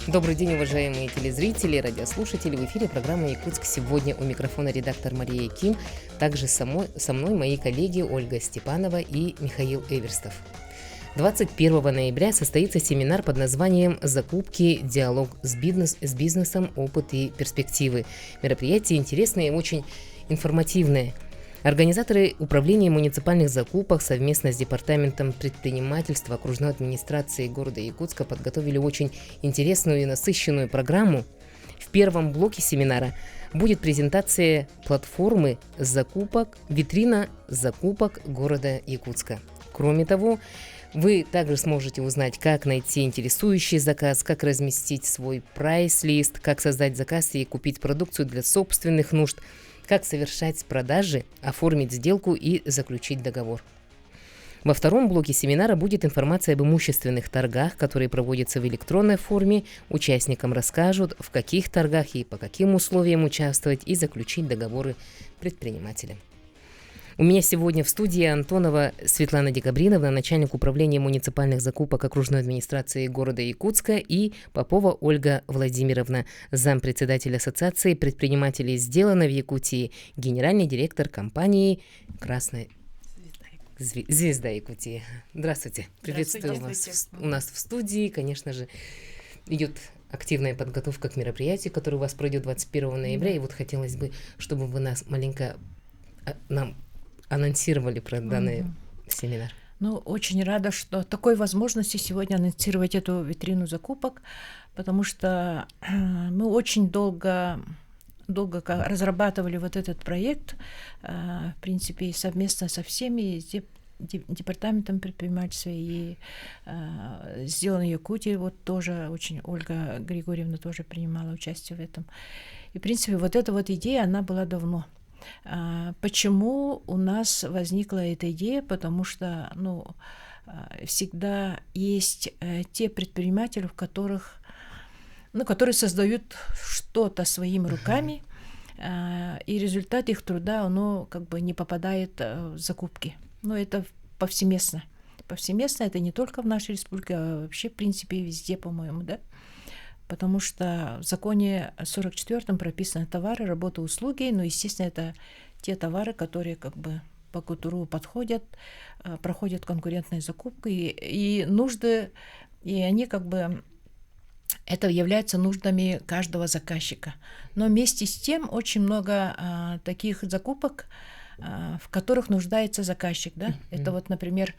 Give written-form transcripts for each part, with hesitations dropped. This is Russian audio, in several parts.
Добрый день, уважаемые телезрители, радиослушатели. В эфире программа «Якутск сегодня». У микрофона редактор Мария Ким. Также со мной мои коллеги Ольга Степанова и Михаил Эверстов. 21 ноября состоится семинар под названием «Закупки. Диалог с бизнесом. Опыт и перспективы». Мероприятие интересное и очень информативное. Организаторы Управления муниципальных закупок совместно с Департаментом предпринимательства окружной администрации города Якутска подготовили очень интересную и насыщенную программу. В первом блоке семинара будет презентация платформы закупок, витрина закупок города Якутска. Кроме того, вы также сможете узнать, как найти интересующий заказ, как разместить свой прайс-лист, как создать заказ и купить продукцию для собственных нужд, как совершать продажи, оформить сделку и заключить договор. Во втором блоке семинара будет информация об имущественных торгах, которые проводятся в электронной форме. Участникам расскажут, в каких торгах и по каким условиям участвовать и заключить договоры предпринимателям. У меня сегодня в студии Антонова Светлана Декабриновна, начальник управления муниципальных закупок окружной администрации города Якутска, и Попова Ольга Владимировна, зампредседатель Ассоциации предпринимателей «Сделано в Якутии», генеральный директор компании «Красная звезда Якутии». Здравствуйте, приветствую вас у нас в студии. Конечно же, идет активная подготовка к мероприятию, которое у вас пройдет 21 ноября. И вот хотелось бы, чтобы вы нас маленько нам анонсировали про данный семинар. Очень рада, что такой возможности сегодня анонсировать эту витрину закупок, потому что мы очень долго разрабатывали вот этот проект, в принципе, совместно со всеми, с Департаментом предпринимательства и «Сделано в Якутии», вот тоже очень Ольга Григорьевна тоже принимала участие в этом. И, в принципе, вот эта вот идея, она была давно. Почему у нас возникла эта идея? Потому что всегда есть те предприниматели, которые создают что-то своими руками, и результат их труда, не попадает в закупки. Это повсеместно. Повсеместно это не только в нашей республике, а вообще, в принципе, везде, по-моему, да? Потому что в законе 44-м прописаны товары, работы, услуги, естественно, это те товары, которые по культуру подходят, проходят конкурентные закупки и нужды, и они это является нуждами каждого заказчика. Но вместе с тем очень много таких закупок, в которых нуждается заказчик, да? Это например,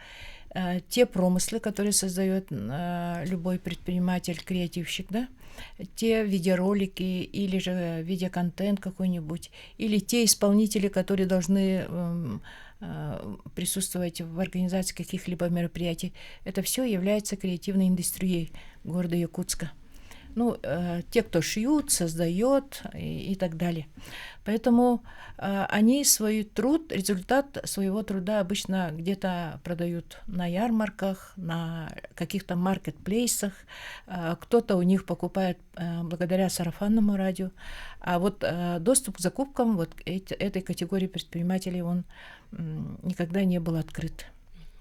те промыслы, которые создает любой предприниматель, креативщик, да, те видеоролики или же видеоконтент какой-нибудь, или те исполнители, которые должны присутствовать в организации каких-либо мероприятий. Это все является креативной индустрией города Якутска. Те, кто шьют, создает и так далее. Поэтому они результат своего труда обычно где-то продают на ярмарках, на каких-то маркетплейсах. Кто-то у них покупает благодаря сарафанному радио. А доступ к закупкам этой категории предпринимателей, он никогда не был открыт.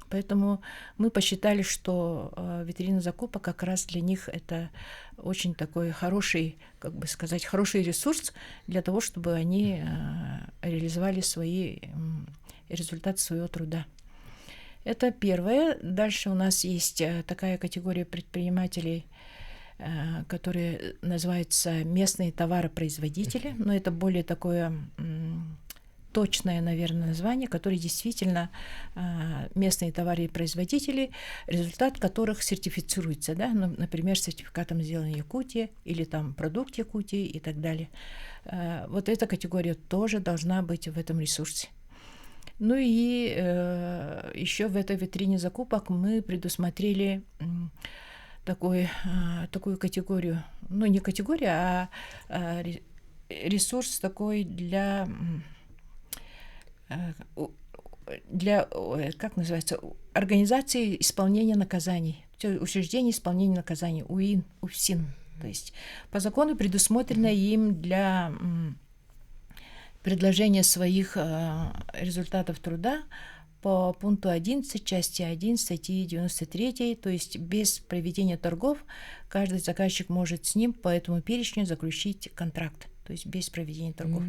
Поэтому мы посчитали, что витрина закупок как раз для них это очень такой хороший, хороший ресурс для того, чтобы они реализовали результаты своего труда. Это первое. Дальше у нас есть такая категория предпринимателей, которые называются местные товаропроизводители, но это более такое точное, наверное, название, которые действительно местные товары-производители, результат которых сертифицируется, да, например, сертификатом «Сделано в Якутии» или там «Продукт Якутии» и так далее. Вот эта категория тоже должна быть в этом ресурсе. И еще в этой витрине закупок мы предусмотрели такую категорию, не категория, а ресурс такой для организации исполнения наказаний, учреждений исполнения наказаний, УФСИН. То есть по закону предусмотрено им для предложения своих результатов труда по пункту 11 части 1 статьи 93, то есть без проведения торгов каждый заказчик может с ним по этому перечню заключить контракт, то есть без проведения торгов.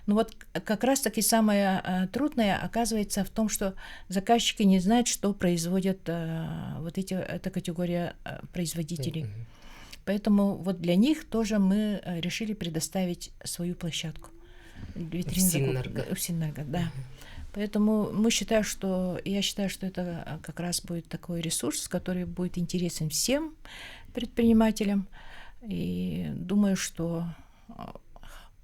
Но вот как раз-таки самое трудное оказывается в том, что заказчики не знают, что производят эта категория производителей. Поэтому вот для них тоже мы решили предоставить свою площадку. В Синнарго. Да. Поэтому я считаю, что это как раз будет такой ресурс, который будет интересен всем предпринимателям. И думаю, что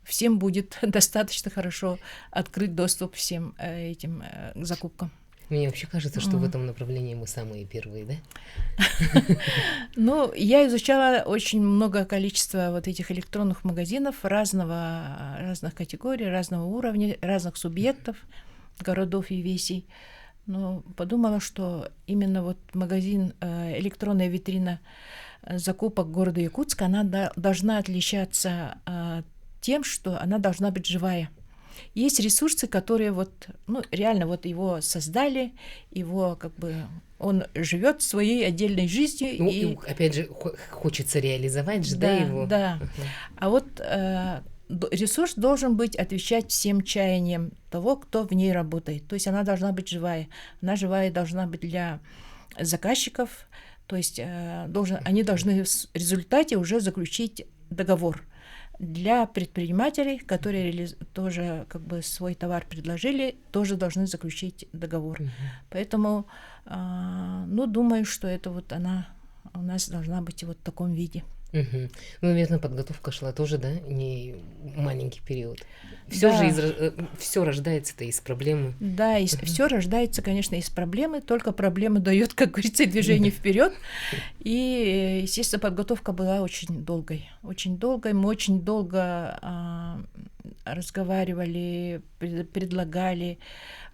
всем будет достаточно хорошо открыть доступ всем этим закупкам. Мне вообще кажется, что в этом направлении мы самые первые, да? Ну, я изучала очень много количества вот этих электронных магазинов разных категорий, разного уровня, разных субъектов, городов и весей. Но подумала, что именно вот магазин, электронная витрина закупок города Якутска, она должна отличаться тем, что она должна быть живая. Есть ресурсы, которые реально его создали, он живет своей отдельной жизнью. Ну, и опять же, хочется реализовать же, его. Да. А вот ресурс должен отвечать всем чаяниям того, кто в ней работает. То есть она должна быть живая. Она живая должна быть для заказчиков, то есть они должны в результате уже заключить договор. Для предпринимателей, которые тоже свой товар предложили, тоже должны заключить договор. Поэтому, думаю, что это она у нас должна быть в таком виде. Ну, наверное, подготовка шла тоже, да, не маленький период. Все рождается-то из проблемы. Да, все рождается, конечно, из проблемы, только проблема дает, как говорится, движение вперед. И, естественно, подготовка была очень долгой. Очень долгой. Мы очень долго разговаривали, предлагали,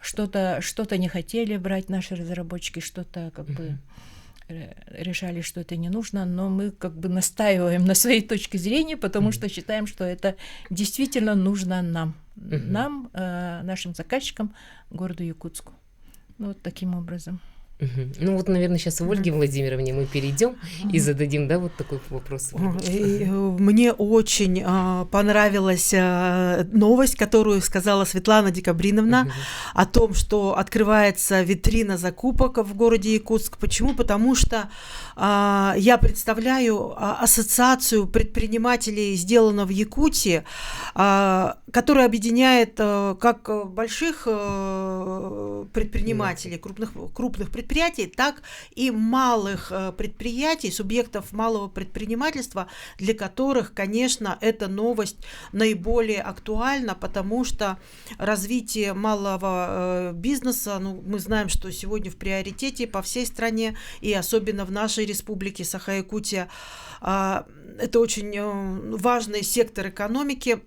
что-то не хотели брать наши разработчики, что-то решали, что это не нужно, но мы настаиваем на своей точке зрения, потому что считаем, что это действительно нужно нам, нашим заказчикам, городу Якутску. Вот таким образом. Ну вот, наверное, сейчас в Ольге Владимировне мы перейдем и зададим, да, вот такой вопрос. Мне очень понравилась новость, которую сказала Светлана Декабриновна о том, что открывается витрина закупок в городе Якутск. Почему? Потому что я представляю ассоциацию предпринимателей «Сделано в Якутии», которая объединяет как больших предпринимателей, крупных предприятий, так и малых предприятий, субъектов малого предпринимательства, для которых, конечно, эта новость наиболее актуальна, потому что развитие малого бизнеса, мы знаем, что сегодня в приоритете по всей стране, и особенно в нашей республике Саха-Якутия, это очень важный сектор экономики.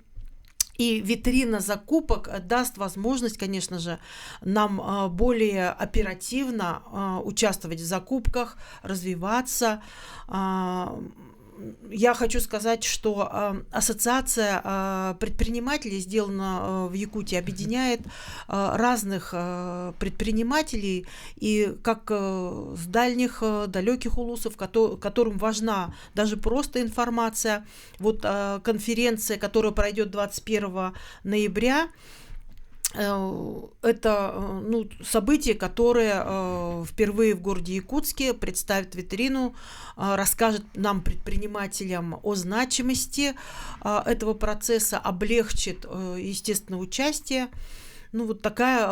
И витрина закупок даст возможность, конечно же, нам более оперативно участвовать в закупках, развиваться. Я хочу сказать, что ассоциация предпринимателей «Сделано в Якутии» объединяет разных предпринимателей, и как с далеких улусов, которым важна даже просто информация. Вот конференция, которая пройдет 21 ноября, это событие, которое впервые в городе Якутске представит витрину, расскажет нам, предпринимателям, о значимости этого процесса, облегчит, естественно, участие. Вот такая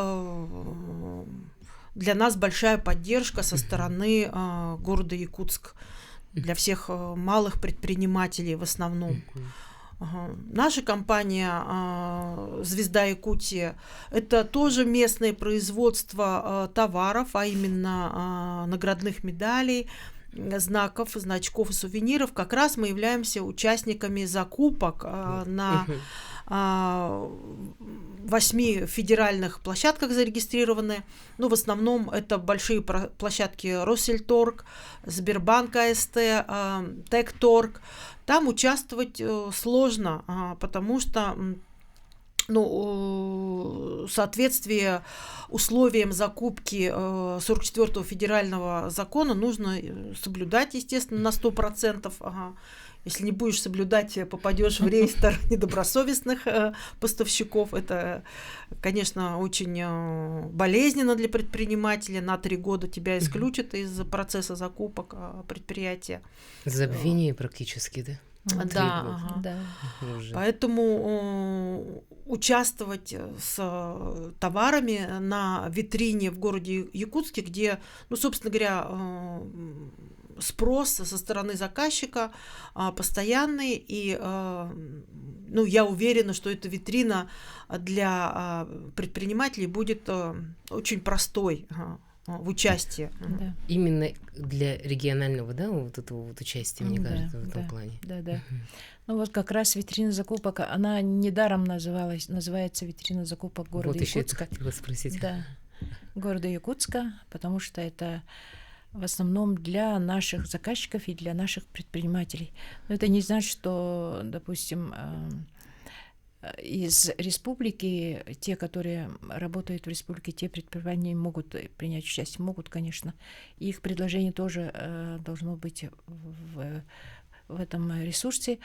для нас большая поддержка со стороны города Якутск для всех малых предпринимателей в основном. Наша компания «Звезда Якутии» – это тоже местное производство товаров, а именно наградных медалей, знаков, значков и сувениров. Как раз мы являемся участниками закупок на 8 федеральных площадках зарегистрированы. В основном это большие площадки Россельторг, Сбербанк АСТ, Текторг. Там участвовать сложно, потому что соответствие условиям закупки 44-го федерального закона нужно соблюдать, естественно, на 100%. Ага. Если не будешь соблюдать, попадешь в реестр недобросовестных поставщиков. Это, конечно, очень болезненно для предпринимателя. На 3 года тебя исключат из процесса закупок предприятия. Забвение практически, да? Да, ага. Да. Поэтому участвовать с товарами на витрине в городе Якутске, где, собственно говоря, спрос со стороны заказчика постоянный, и я уверена, что эта витрина для предпринимателей будет очень простой в участии. Да. Именно для регионального, да, вот этого вот участия, мне кажется, в этом плане. Да. Ну вот как раз витрина закупок, она недаром называется витрина закупок города вот еще Якутска. это хотела спросить. Да, города Якутска, потому что это в основном для наших заказчиков и для наших предпринимателей. Но это не значит, что, допустим, из республики, те, которые работают в республике, те предприниматели могут принять участие, могут, конечно. Их предложение тоже должно быть в этом ресурсе.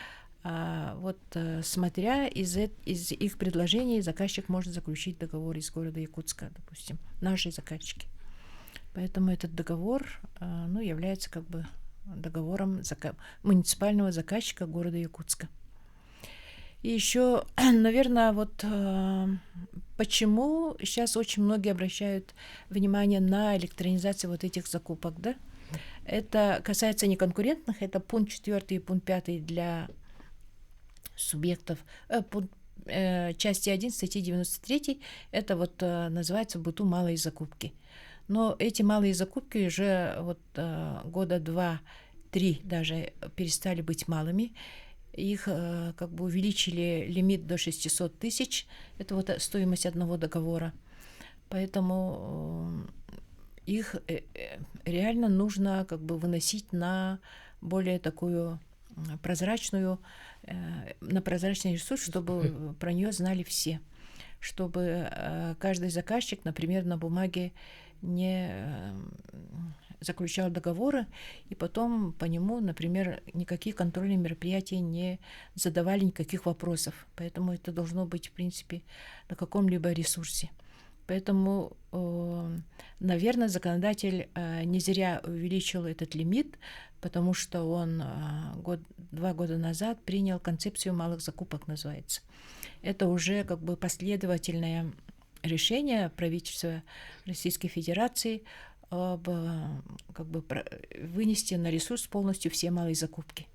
Вот смотря из их предложений, заказчик может заключить договор из города Якутска, допустим, наши заказчики. Поэтому этот договор является как бы договором муниципального заказчика города Якутска. И еще, наверное, вот почему сейчас очень многие обращают внимание на электронизацию вот этих закупок, да? Это касается неконкурентных, это пункт 4 и пункт 5 для субъектов, части 1 статьи 93, это вот называется в быту малые закупки. Но эти малые закупки уже вот года 2-3 даже перестали быть малыми. Их как бы увеличили лимит до 600 тысяч. Это вот стоимость одного договора. Поэтому их реально нужно как бы выносить на более такую прозрачный ресурс, чтобы про нее знали все. Чтобы каждый заказчик, например, на бумаге не заключал договоры, и потом по нему, например, никакие контрольные мероприятия не задавали никаких вопросов. Поэтому это должно быть, в принципе, на каком-либо ресурсе. Поэтому, наверное, законодатель не зря увеличил этот лимит, потому что он 2 года назад принял концепцию малых закупок, называется. Это уже как бы последовательное решение правительства Российской Федерации об как бы вынести на ресурс полностью все малые закупки.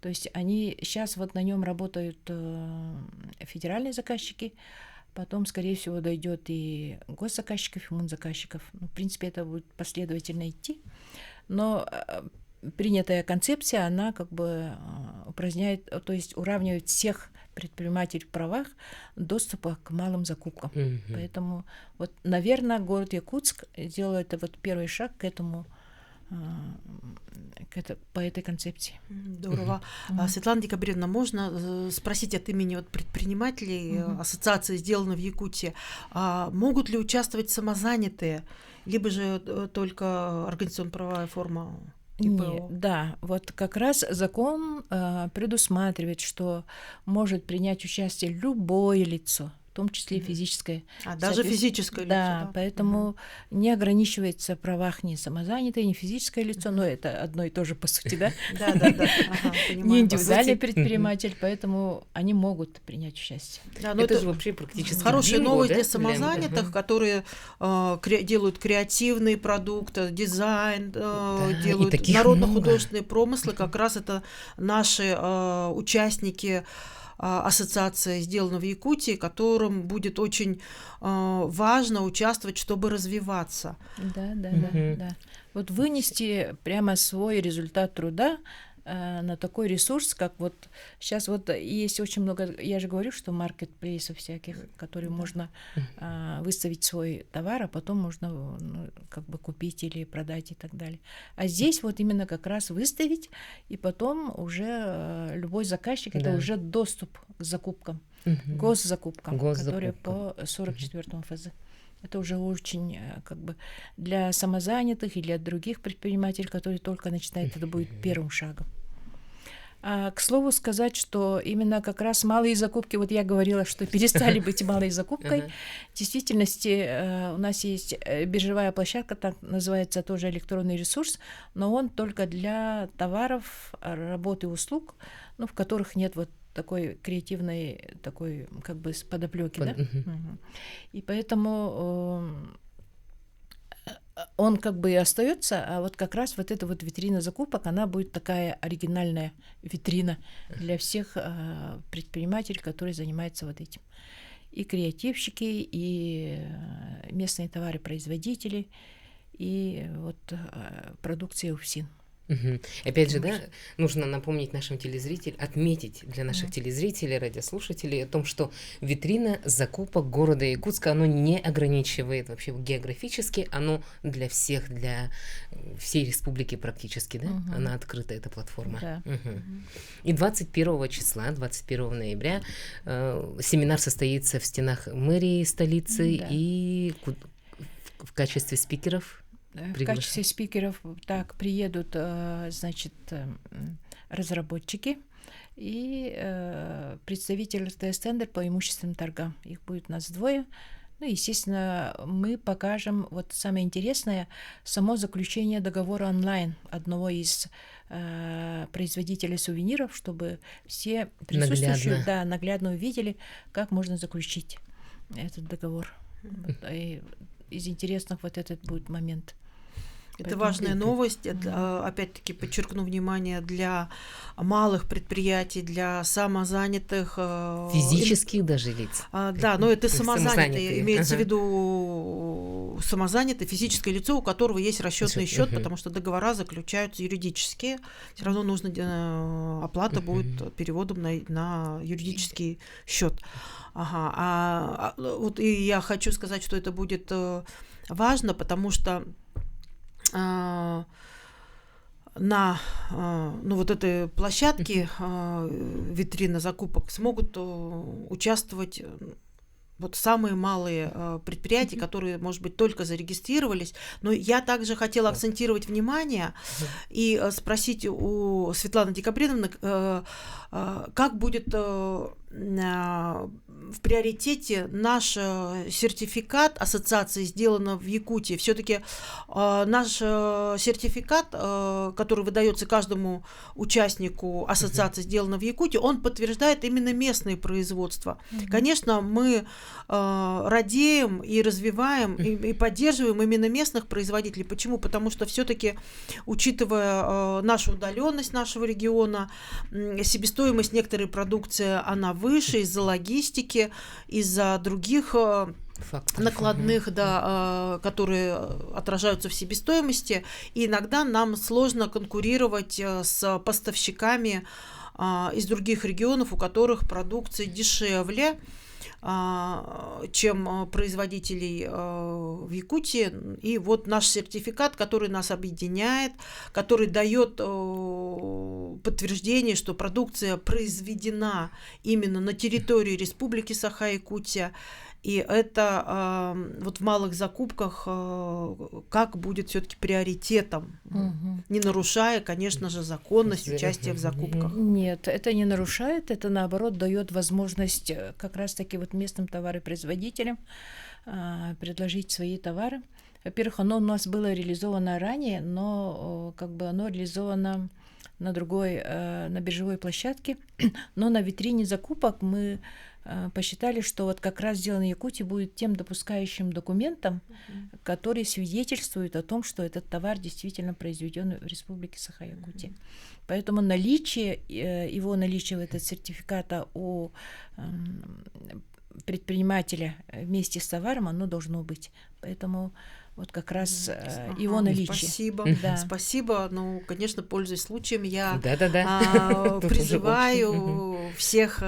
То есть они сейчас вот на нем работают федеральные заказчики, потом, скорее всего, дойдет и госзаказчиков, и мунзаказчиков. В принципе, это будет последовательно идти. Но принятая концепция, она как бы упраздняет, то есть уравнивает всех предпринимателей в правах доступа к малым закупкам. Поэтому, вот, наверное, город Якутск делает вот первый шаг к этому, по этой концепции. Здорово. Светлана Декабревна, можно спросить от имени предпринимателей ассоциации «Сделано в Якутии», могут ли участвовать самозанятые, либо же только организационно-правовая форма? Да, вот как раз закон предусматривает, что может принять участие любое лицо, в том числе и физическое. Даже физическое лицо. Да, поэтому не ограничивается в правах ни самозанятое, ни физическое лицо, но это одно и то же по сути, да? Да. Не индивидуальный предприниматель, поэтому они могут принять участие. Это же вообще практически хорошая новость для самозанятых, которые делают креативные продукты, дизайн, делают народно-художественные промыслы. Как раз это наши участники ассоциации «Сделано в Якутии», которым будет очень важно участвовать, чтобы развиваться. Да. Вот вынести прямо свой результат труда на такой ресурс, как вот сейчас вот есть очень много, я же говорю, что маркетплейсов всяких, которые можно выставить свой товар, а потом можно как бы купить или продать и так далее. А здесь вот именно как раз выставить, и потом уже любой заказчик, это уже доступ к закупкам. госзакупкам, которые по 44 ФЗ. Это уже очень как бы для самозанятых и для других предпринимателей, которые только начинают, это будет первым шагом. К слову сказать, что именно как раз малые закупки, вот я говорила, что перестали быть малой закупкой. В действительности у нас есть биржевая площадка, так называется, тоже электронный ресурс, но он только для товаров, работы, услуг, в которых нет вот такой креативной, такой как бы подоплеки, да? И поэтому он как бы и остается, а вот как раз вот эта вот витрина закупок, она будет такая оригинальная витрина для всех предпринимателей, которые занимаются вот этим. И креативщики, и местные товары-производители, и вот продукция УФСИН. Опять же, да, нужно напомнить нашим телезрителям, отметить для наших телезрителей, радиослушателей о том, что витрина закупок города Якутска, оно не ограничивает вообще географически, оно для всех, для всей республики практически, да, она открыта, эта платформа. Да. И 21 числа, 21 ноября семинар состоится в стенах мэрии столицы, и в качестве спикеров. В качестве спикеров так приедут, значит, разработчики и представитель РТС-тендер по имущественным торгам. Их будет у нас 2. Естественно, мы покажем, вот самое интересное, само заключение договора онлайн одного из производителей сувениров, чтобы все присутствующие наглядно увидели, как можно заключить этот договор. И из интересных вот этот будет момент. Это важная новость, опять-таки подчеркну внимание, для малых предприятий, для самозанятых. Физических даже лиц. Да, но это самозанятые, имеется в виду самозанятое физическое лицо, у которого есть расчетный счет, потому что договора заключаются юридические. Все равно нужно, оплата будет переводом на юридический счет. Вот и я хочу сказать, что это будет важно, потому что на вот этой площадке витрина закупок смогут участвовать вот самые малые предприятия, которые, может быть, только зарегистрировались. Но я также хотела акцентировать внимание и спросить у Светланы Декабриновны, как будет в приоритете наш сертификат ассоциации «Сделано в Якутии». Все-таки наш сертификат, который выдается каждому участнику ассоциации «Сделано в Якутии», он подтверждает именно местные производства. Конечно, мы радеем и развиваем и поддерживаем именно местных производителей. Почему? Потому что все-таки, учитывая нашу удаленность нашего региона, себестоимость некоторой продукции, она выше из-за логистики, из-за других накладных, которые отражаются в себестоимости. И иногда нам сложно конкурировать с поставщиками из других регионов, у которых продукция дешевле, чем производителей в Якутии. И вот наш сертификат, который нас объединяет, который дает подтверждение, что продукция произведена именно на территории Республики Саха-Якутия. И это вот в малых закупках как будет все-таки приоритетом, не нарушая, конечно же, законность участия в закупках. Нет, это не нарушает, это наоборот дает возможность как раз-таки вот местным товаропроизводителям предложить свои товары. Во-первых, оно у нас было реализовано ранее, но как бы оно реализовано на другой, на биржевой площадке, но на витрине закупок мы посчитали, что вот как раз «Сделано в Якутии» будет тем допускающим документом, который свидетельствует о том, что этот товар действительно произведен в Республике Саха-Якутия. Поэтому его наличие этого сертификата у предпринимателя вместе с товаром, оно должно быть. Поэтому вот как раз его наличие. Спасибо. Да. Спасибо. Ну, конечно, пользуясь случаем, я Да. призываю всех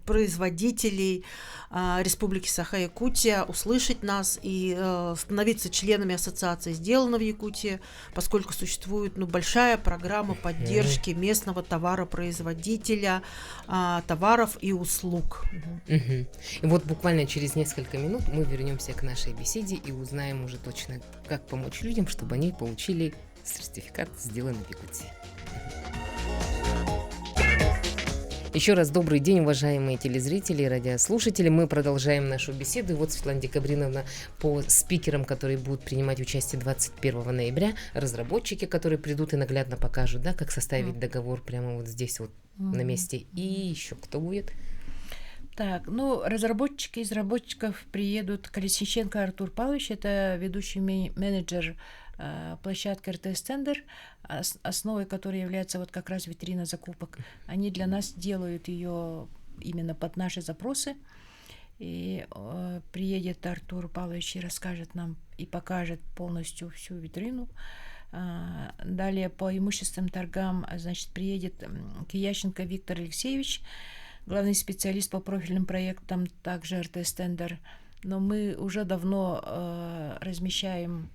производителей Республики Саха-Якутия услышать нас и становиться членами ассоциации «Сделано в Якутии», поскольку существует большая программа поддержки местного товаропроизводителя, товаров и услуг. И вот буквально через несколько минут мы вернемся к нашей беседе и узнаем уже точно, как помочь людям, чтобы они получили сертификат «Сделано в Якутии». Еще раз добрый день, уважаемые телезрители и радиослушатели. Мы продолжаем нашу беседу. И вот Светлана Декабриновна по спикерам, которые будут принимать участие 21 ноября, разработчики, которые придут и наглядно покажут, да, как составить договор прямо вот здесь вот на месте. И еще кто будет? Так, разработчики из разработчиков приедут. Колесниченко Артур Павлович, это ведущий менеджер площадки РТС Тендер, основой которой является вот как раз витрина закупок. Они для нас делают ее именно под наши запросы. И приедет Артур Павлович и расскажет нам и покажет полностью всю витрину. Далее по имущественным торгам, значит, приедет Киященко Виктор Алексеевич, главный специалист по профильным проектам, также РТС Тендер. Но мы уже давно размещаем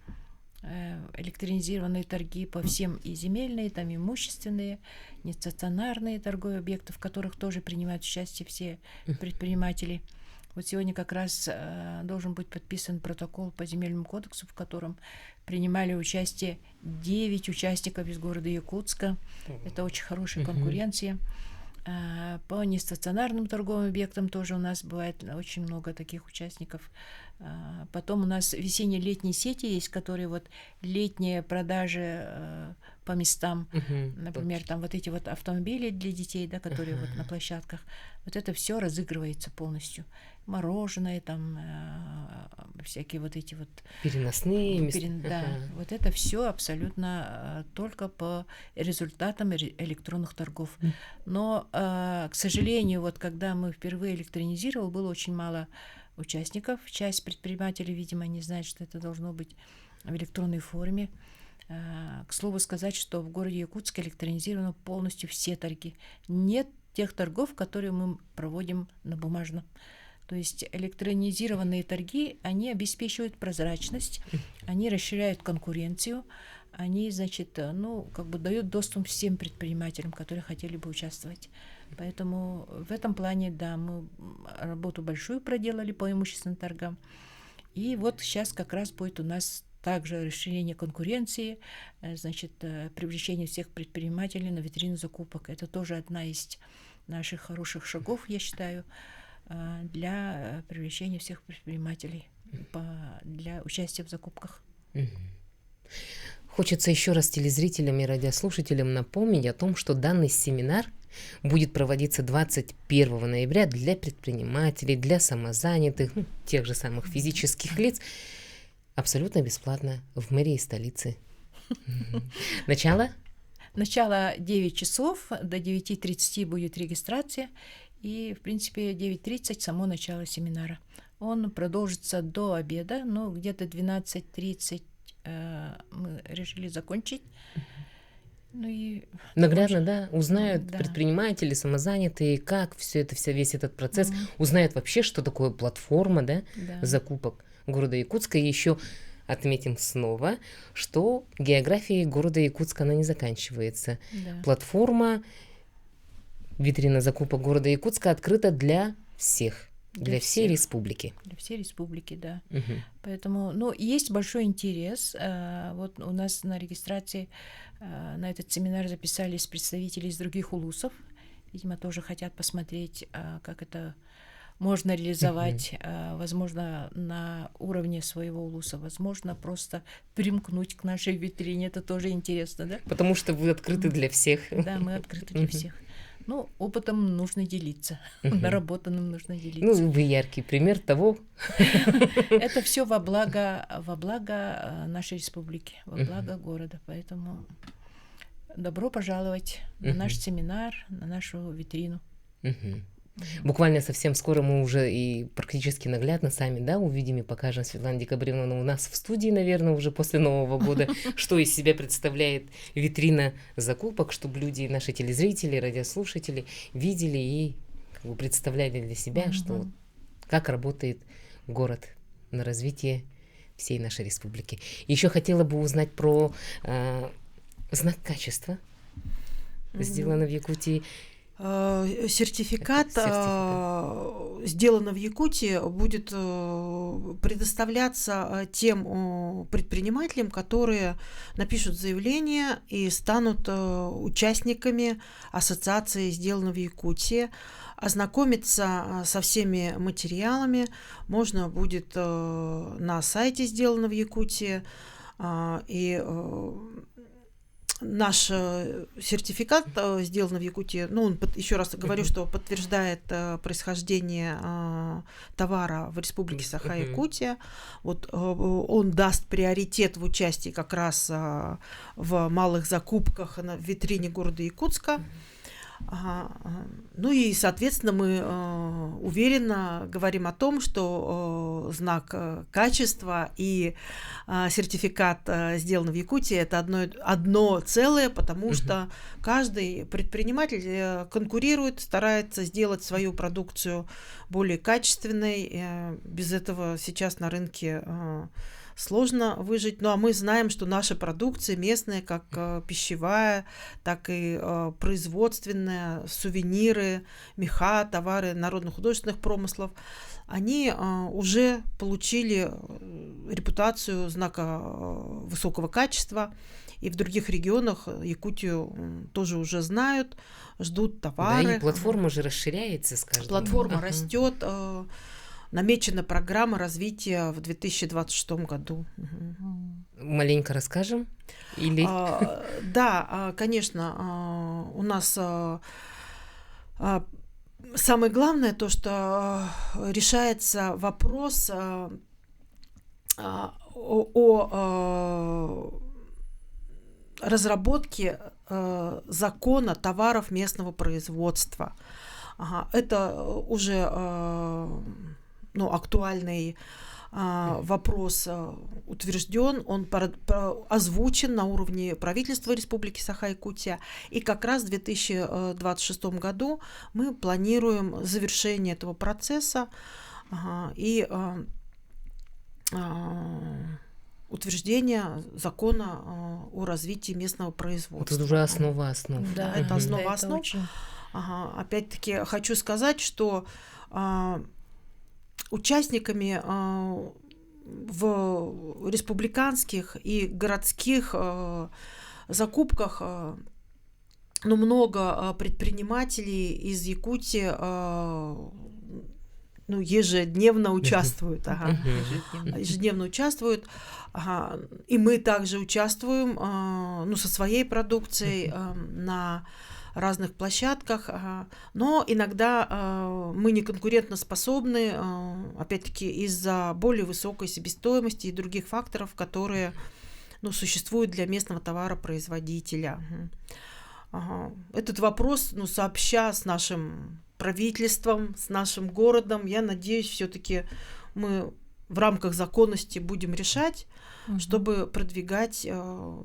электронизированные торги по всем и земельные, там имущественные, нестационарные торговые объекты, в которых тоже принимают участие все предприниматели. Вот сегодня как раз должен быть подписан протокол по земельному кодексу, в котором принимали участие 9 участников из города Якутска. Это очень хорошая конкуренция. По нестационарным торговым объектам тоже у нас бывает очень много таких участников. Потом у нас весенне-летние сети есть, которые вот летние продажи по местам, например, там вот эти вот автомобили для детей, да, которые вот на площадках. Вот это все разыгрывается полностью. Мороженое, там всякие вот эти вот переносные места. Да, вот это все абсолютно только по результатам электронных торгов. Но, к сожалению, вот когда мы впервые электронизировали, было очень мало участников. Часть предпринимателей, видимо, не знает, что это должно быть в электронной форме. К слову сказать, что в городе Якутске электронизированы полностью все торги. Нет тех торгов, которые мы проводим на бумажном. То есть электронизированные торги, они обеспечивают прозрачность, они расширяют конкуренцию, они, значит, дают доступ всем предпринимателям, которые хотели бы участвовать. Поэтому в этом плане, да, мы работу большую проделали по имущественным торгам. И вот сейчас как раз будет у нас также расширение конкуренции, значит, привлечение всех предпринимателей на витрину закупок. Это тоже одна из наших хороших шагов, я считаю, для привлечения всех предпринимателей для участия в закупках. Хочется еще раз телезрителям и радиослушателям напомнить о том, что данный семинар будет проводиться 21 ноября для предпринимателей, для самозанятых, тех же самых физических лиц, абсолютно бесплатно в мэрии столицы. Начало? Начало 9 часов, до 9:30 будет регистрация, и, в принципе, 9:30 само начало семинара. Он продолжится до обеда, но где-то 12:30 мы решили закончить. Наглядно, да, узнают предприниматели, самозанятые, как весь этот процесс, узнают вообще, что такое платформа, да, закупок города Якутска. И еще отметим снова, что география города Якутска, она не заканчивается. Платформа витрина закупок города Якутска открыта для всех. Для всей республики. Для всей республики, да. Поэтому, есть большой интерес. Вот у нас на регистрации на этот семинар записались представители из других улусов. Видимо, тоже хотят посмотреть, как это можно реализовать, возможно, на уровне своего улуса, возможно, просто примкнуть к нашей витрине. Это тоже интересно, да? Потому что вы открыты для всех. Да, мы открыты для всех. Опытом нужно делиться, наработанным нужно делиться. Вы яркий пример того. Это все во благо нашей республики, во благо города. Поэтому добро пожаловать на наш семинар, на нашу витрину. Буквально совсем скоро мы уже и практически наглядно сами, да, увидим и покажем Светлану Декабриновну у нас в студии, наверное, уже после Нового года, что из себя представляет витрина закупок, чтобы люди, наши телезрители, радиослушатели видели и вы представляли для себя, что вот как работает город на развитие всей нашей республики. Еще хотела бы узнать про знак качества, сделано в Якутии. Сертификат, сделано в Якутии, будет предоставляться тем предпринимателям, которые напишут заявление и станут участниками ассоциации «Сделано в Якутии». Ознакомиться со всеми материалами можно будет на сайте «Сделано в Якутии». И наш сертификат, сделан в Якутии, ну, он, еще раз говорю, что подтверждает происхождение товара в Республике Саха-Якутия. Вот он даст приоритет в участии как раз в малых закупках в витрине города Якутска. Ну и, соответственно, мы уверенно говорим о том, что знак качества и сертификат, сделан в Якутии, это одно целое, потому что каждый предприниматель конкурирует, старается сделать свою продукцию более качественной. Без этого сейчас на рынке сложно выжить. Ну а мы знаем, что наша продукция местная, как пищевая, так и производственная, сувениры, меха, товары народно-художественных промыслов, они уже получили репутацию знака высокого качества. И в других регионах Якутию тоже уже знают, ждут товары. Да, и платформа же расширяется с каждым. Платформа растет. Намечена программа развития в 2026 году. Маленько расскажем? Или... Да, конечно. У нас самое главное то, что решается вопрос о разработке закона товаров местного производства. Это уже актуальный вопрос утвержден, он озвучен на уровне правительства Республики Саха-Якутия. И как раз в 2026 году мы планируем завершение этого процесса и утверждение закона о развитии местного производства. Это уже основа основ. Да, это основа основ. Очень... Опять-таки хочу сказать, что участниками в республиканских и городских закупках много предпринимателей из Якутии ежедневно участвуют. Ежедневно участвуют. И мы также участвуем со своей продукцией на разных площадках, но иногда мы не конкурентоспособны, опять-таки, из-за более высокой себестоимости и других факторов, которые существуют для местного товаропроизводителя. Этот вопрос, сообща с нашим правительством, с нашим городом, я надеюсь, все-таки мы в рамках законности будем решать, чтобы продвигать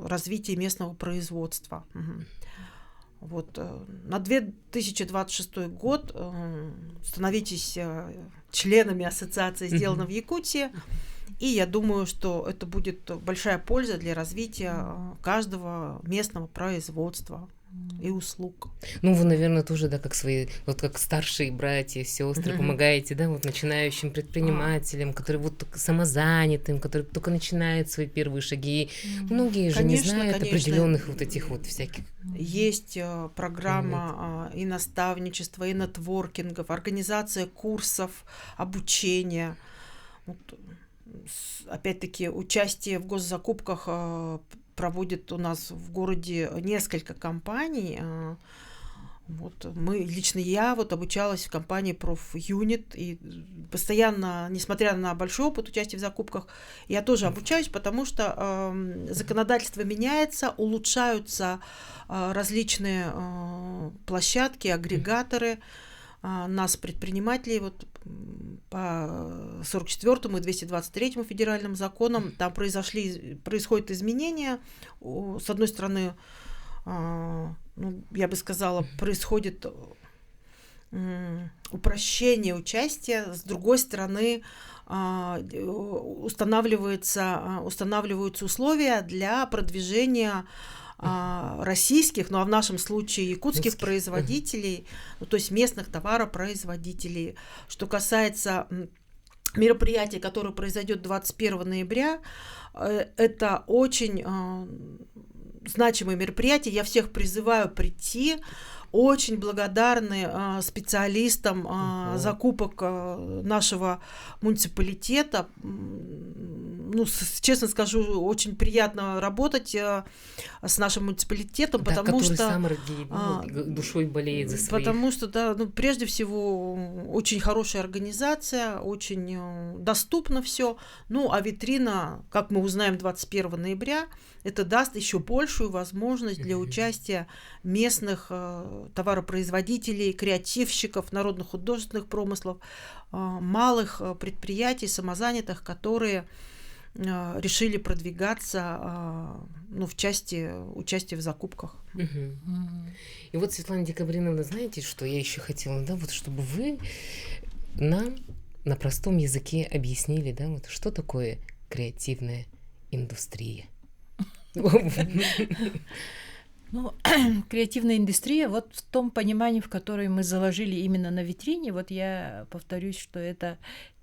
развитие местного производства. Вот, на 2026 год становитесь членами ассоциации «Сделано в Якутии», и я думаю, что это будет большая польза для развития каждого местного производства и услуг. Ну, вы, наверное, тоже, да, как свои, вот как старшие братья, сестры, помогаете, да, вот начинающим предпринимателям, которые вот только самозанятым, которые только начинают свои первые шаги. Многие же не знают определенных вот этих вот всяких. Есть программа и наставничества, и нетворкингов, организация курсов, обучения. Вот, опять-таки, участие в госзакупках проводит у нас в городе несколько компаний. Вот лично я обучалась в компании «Профюнит», и постоянно, несмотря на большой опыт участия в закупках, я тоже обучаюсь, потому что законодательство меняется, улучшаются различные площадки, агрегаторы. Нас, предпринимателей, по 44 и 223 федеральным законам, там происходят изменения. С одной стороны, я бы сказала, происходит упрощение участия, с другой стороны, устанавливаются условия для продвижения российских, ну а в нашем случае якутских производителей, ну, то есть местных товаропроизводителей. Что касается мероприятия, которое произойдет 21 ноября, это очень значимое мероприятие. Я всех призываю прийти. Очень благодарны специалистам закупок нашего муниципалитета. Ну, честно скажу, очень приятно работать с нашим муниципалитетом, да, потому который что сам душой болеет за своих. Потому что, да, ну, прежде всего, очень хорошая организация, очень доступно все. Ну, а витрина, как мы узнаем 21 ноября, это даст еще большую возможность для участия местных товаропроизводителей, креативщиков, народных художественных промыслов, малых предприятий, самозанятых, которые решили продвигаться, ну, в части участия в закупках. И вот, Светлана Декабриновна, знаете, что я еще хотела, да, вот чтобы вы нам на простом языке объяснили, да, вот что такое креативная индустрия. Ну, креативная индустрия, вот в том понимании, в которое мы заложили именно на витрине, вот я повторюсь, что это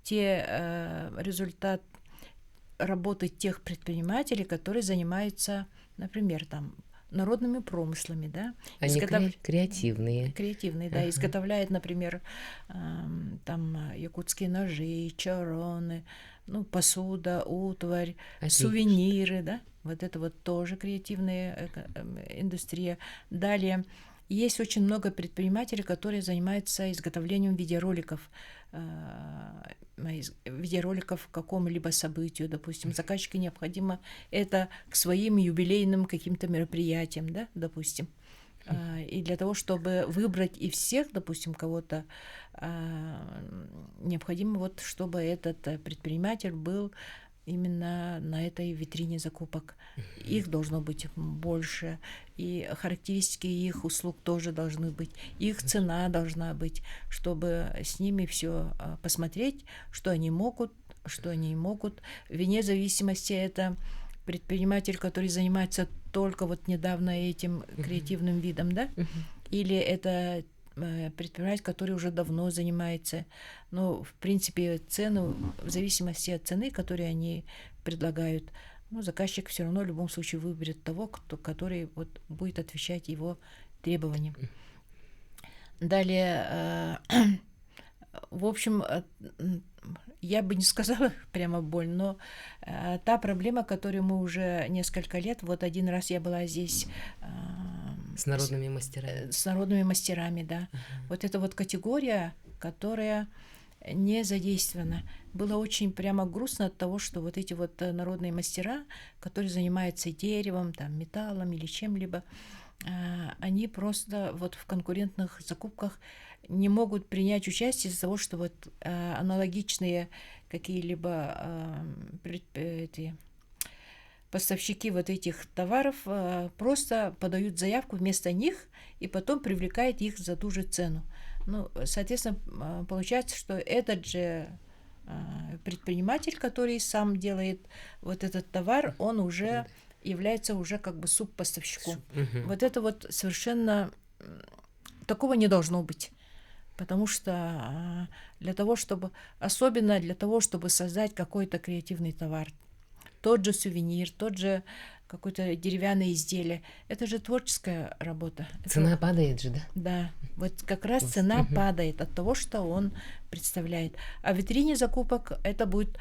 результат работы тех предпринимателей, которые занимаются, например, там, народными промыслами, да. Они креативные. Креативные, да, изготовляют, например, там якутские ножи, чароны, ну, посуда, утварь, сувениры, да. Вот это вот тоже креативная индустрия. Далее, есть очень много предпринимателей, которые занимаются изготовлением видеороликов к какому-либо событию, допустим, заказчику необходимо это к своим юбилейным каким-то мероприятиям, да, допустим. И для того, чтобы выбрать и всех, допустим, кого-то, необходимо вот, чтобы этот предприниматель был именно на этой витрине закупок. Их должно быть больше, и характеристики их услуг тоже должны быть, их цена должна быть, чтобы с ними все посмотреть, что они могут, что они не могут. Вне зависимости это предприниматель, который занимается только вот недавно этим креативным видом, да, или это предприниматель, который уже давно занимается. Но, в принципе, цену, в зависимости от цены, которую они предлагают, ну, заказчик все равно в любом случае выберет того, который вот будет отвечать его требованиям. Далее, в общем, я бы не сказала прямо боль, но та проблема, которую мы уже несколько лет, вот один раз я была здесь с народными мастерами. С народными мастерами, да. Вот эта вот категория, которая не задействована. Было очень прямо грустно от того, что вот эти вот народные мастера, которые занимаются деревом, там, металлом или чем-либо, они просто вот в конкурентных закупках не могут принять участие из-за того, что вот аналогичные какие-либо поставщики вот этих товаров просто подают заявку вместо них и потом привлекают их за ту же цену. Ну, соответственно, получается, что этот же предприниматель, который сам делает вот этот товар, он уже является уже как бы субпоставщиком. Вот это вот совершенно такого не должно быть. Потому что особенно для того, чтобы создать какой-то креативный товар, тот же сувенир, тот же какое-то деревянное изделие, это же творческая работа. Цена падает же, да? Да, вот как раз цена падает от того, что он представляет. А в витрине закупок это будет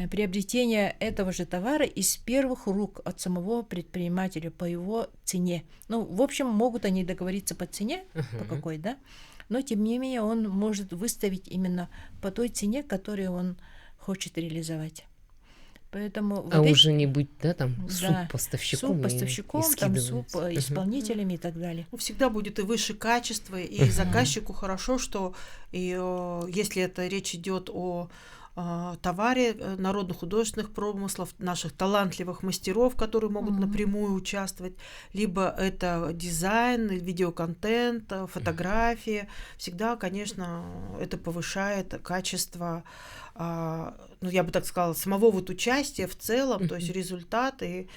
приобретение этого же товара из первых рук от самого предпринимателя по его цене. Ну, в общем, могут они договориться по цене, по какой, да? Но, тем не менее, он может выставить именно по той цене, которую он хочет реализовать. Поэтому вот уже не быть, да, там, субпоставщиком, там, субисполнителями и так далее. Всегда будет и выше качество, и заказчику хорошо, что и, если это речь идет о товаре народно-художественных промыслов, наших талантливых мастеров, которые могут напрямую участвовать, либо это дизайн, видеоконтент, фотографии. Всегда, конечно, это повышает качество, ну, я бы так сказала, самого вот участия в целом, то есть результаты.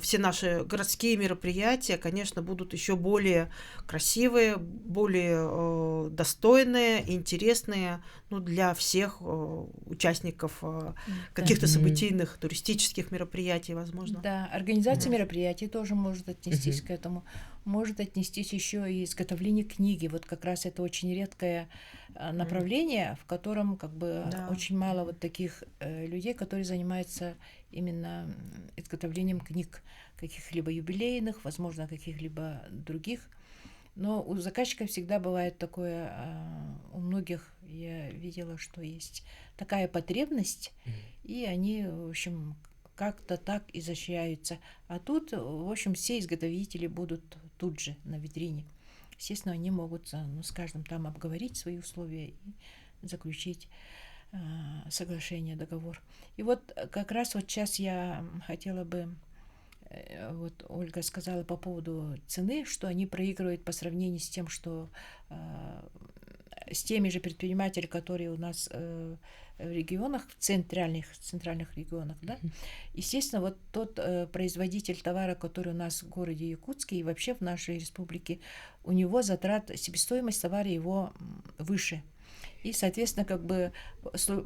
Все наши городские мероприятия, конечно, будут еще более красивые, более достойные, интересные, ну, для всех участников каких-то событийных, туристических мероприятий, возможно. Да, организация мероприятий тоже может отнестись к этому. Может отнестись еще и изготовление книги. Вот как раз это очень редкое направление, в котором как бы очень мало вот таких людей, которые занимаются именно изготовлением книг, каких-либо юбилейных, возможно, каких-либо других. Но у заказчиков всегда бывает такое, у многих я видела, что есть такая потребность, и они, в общем, как-то так изощряются. А тут, в общем, все изготовители будут тут же на витрине. Естественно, они могут, ну, с каждым там обговорить свои условия и заключить соглашение, договор. И вот как раз вот сейчас я хотела бы, вот Ольга сказала по поводу цены, что они проигрывают по сравнению с тем, что с теми же предпринимателями, которые у нас в регионах, в центральных регионах, да. Естественно, вот тот производитель товара, который у нас в городе Якутске и вообще в нашей республике, у него себестоимость товара его выше. И, соответственно, как бы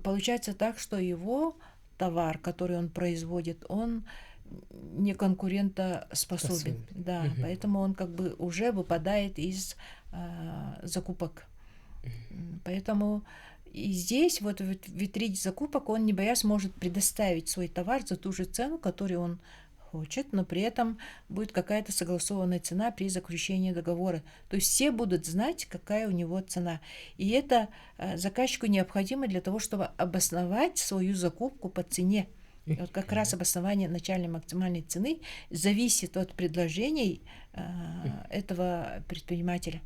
получается так, что его товар, который он производит, он не конкурентоспособен. Да, поэтому он как бы уже выпадает из закупок. Поэтому и здесь, вот в витрине закупок, он, не боясь, может предоставить свой товар за ту же цену, которую он хочет, но при этом будет какая-то согласованная цена при заключении договора. То есть все будут знать, какая у него цена. И это заказчику необходимо для того, чтобы обосновать свою закупку по цене. И вот как раз обоснование начальной максимальной цены зависит от предложений этого предпринимателя.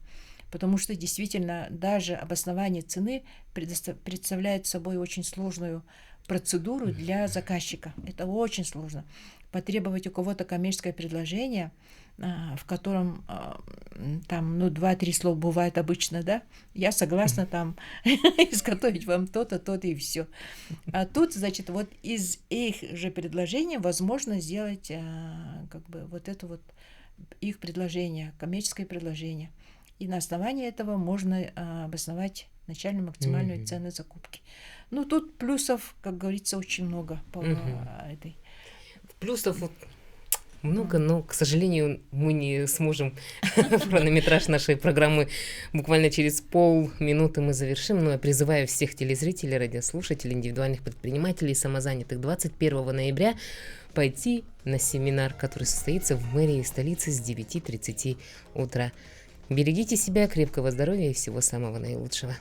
Потому что действительно даже обоснование цены представляет собой очень сложную процедуру для заказчика. Это очень сложно. Потребовать у кого-то коммерческое предложение, в котором там, ну, 2-3 слова бывает обычно, да, я согласна там изготовить вам то-то, то-то и все. А тут, значит, вот из их же предложений возможно сделать как бы вот это вот их предложение, коммерческое предложение. И на основании этого можно обосновать начальную максимальную цену закупки. Ну, тут плюсов, как говорится, очень много по этой. Плюсов много, но, к сожалению, мы не сможем хронометраж нашей программы буквально через полминуты мы завершим. Но я призываю всех телезрителей, радиослушателей, индивидуальных предпринимателей, самозанятых 21 ноября пойти на семинар, который состоится в мэрии столицы с 9:30 утра. Берегите себя, крепкого здоровья и всего самого наилучшего.